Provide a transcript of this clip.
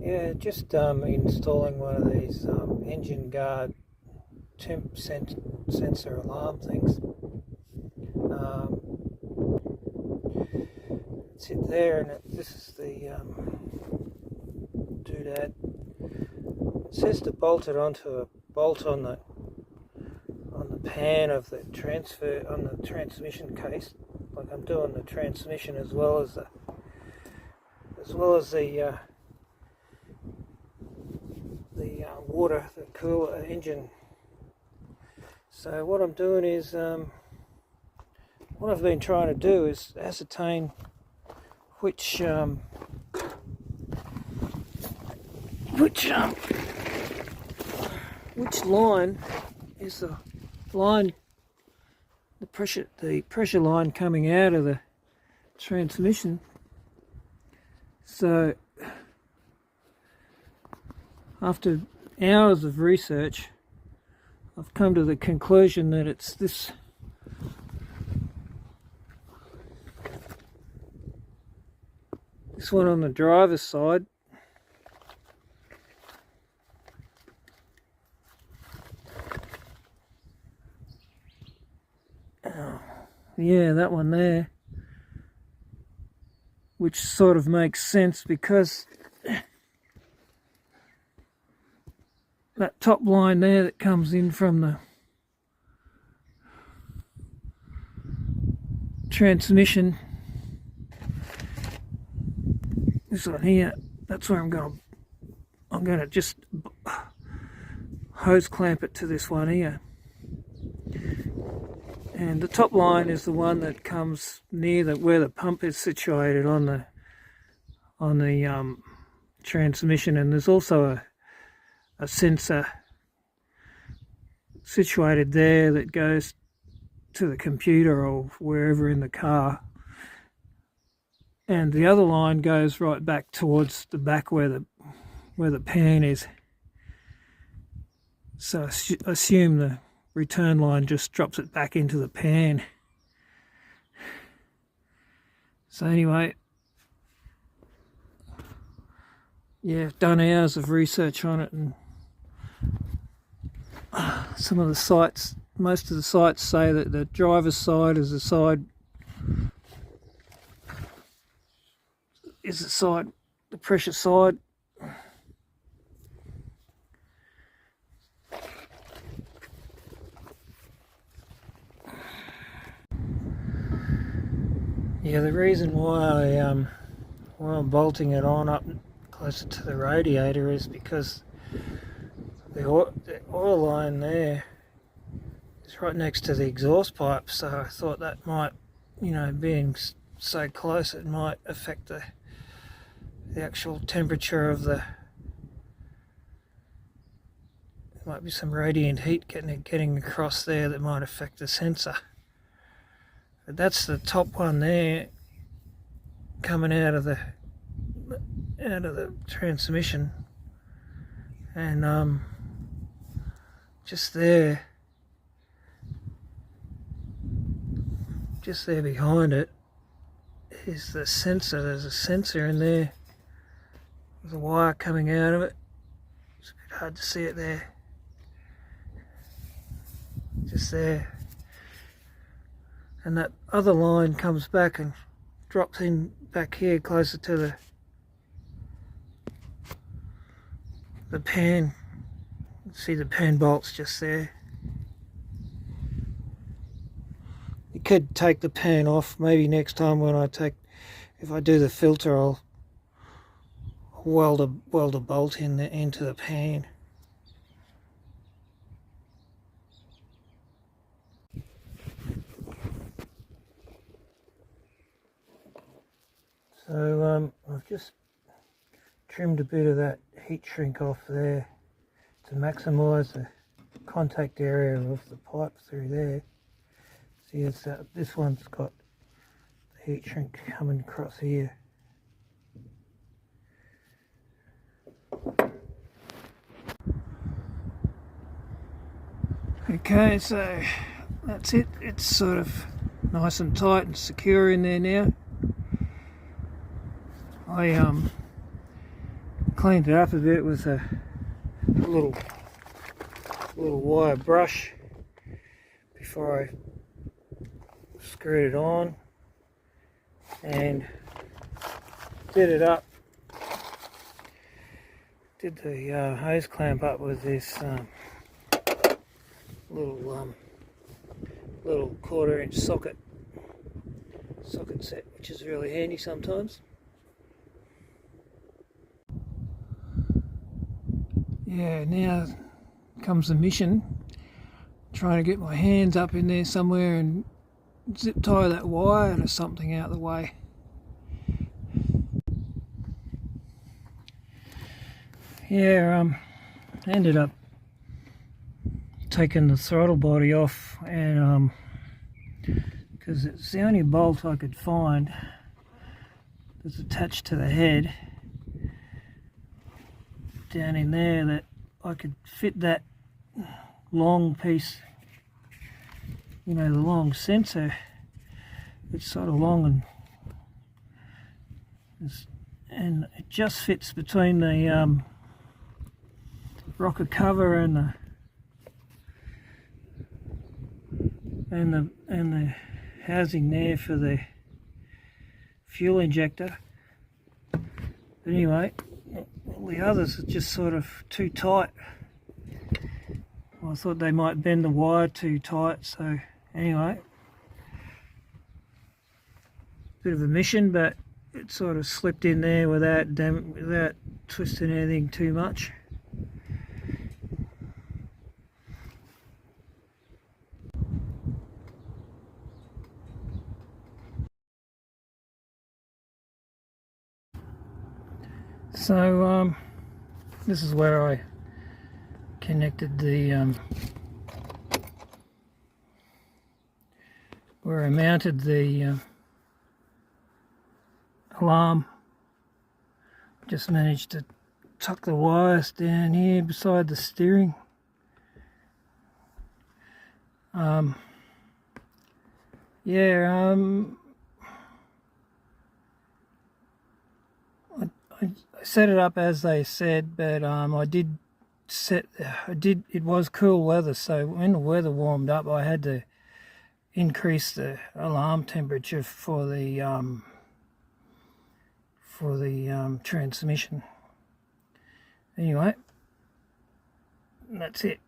Yeah, just installing one of these engine guard temp sensor alarm things. It's there, and this is the doodad. It says to bolt it onto a bolt on the pan of the transmission case. Like I'm doing the transmission as well as the water, the cooler engine. So what I'm doing is, what I've been trying to do is ascertain which line is the line, the pressure line coming out of the transmission. So after hours of research, I've come to the conclusion that it's this one on the driver's side. Yeah, that one there, which sort of makes sense because that top line there that comes in from the transmission, this one here, that's where I'm going to just hose clamp it to this one here. And the top line is the one that comes near where the pump is situated on the transmission, and there's also a sensor situated there that goes to the computer or wherever in the car. And the other line goes right back towards the back where the pan is. So I assume the return line just drops it back into the pan. So anyway, yeah, I've done hours of research on it, and most of the sites say that the driver's side is the pressure side. Yeah, the reason why I'm bolting it on up closer to the radiator is because the oil line there is right next to the exhaust pipe, so I thought that might, being so close, it might affect the actual temperature of there might be some radiant heat getting across there that might affect the sensor. But that's the top one there coming out of the transmission, and just there behind it is the sensor. There's a sensor in there with a wire coming out of it. It's a bit hard to see it there. Just there. And that other line comes back and drops in back here closer to the pan. See the pan bolts just there. You could take the pan off. Maybe next time if I do the filter, I'll weld a bolt into the pan. So I've just trimmed a bit of that heat shrink off there to maximise the contact area of the pipe through there. See, this one's got the heat shrink coming across here. Okay, so that's it. It's sort of nice and tight and secure in there now. I cleaned it up a bit with a little wire brush before I screwed it on, and did it up. Did the hose clamp up with this little 1/4 inch socket set, which is really handy sometimes. Yeah, now comes the mission, trying to get my hands up in there somewhere and zip tie that wire to something out of the way. Yeah, ended up taking the throttle body off, and because it's the only bolt I could find that's attached to the head down in there that I could fit that long piece, you know, the long sensor. It's sort of long and it just fits between the rocker cover and the housing there for the fuel injector. But anyway, all the others are just sort of too tight. I thought they might bend the wire too tight, so anyway, bit of a mission, but it sort of slipped in there without twisting anything too much. So this is where I connected the where I mounted the alarm. Just managed to tuck the wires down here beside the steering. I set it up as they said, but it was cool weather, so when the weather warmed up I had to increase the alarm temperature for the transmission. Anyway, that's it.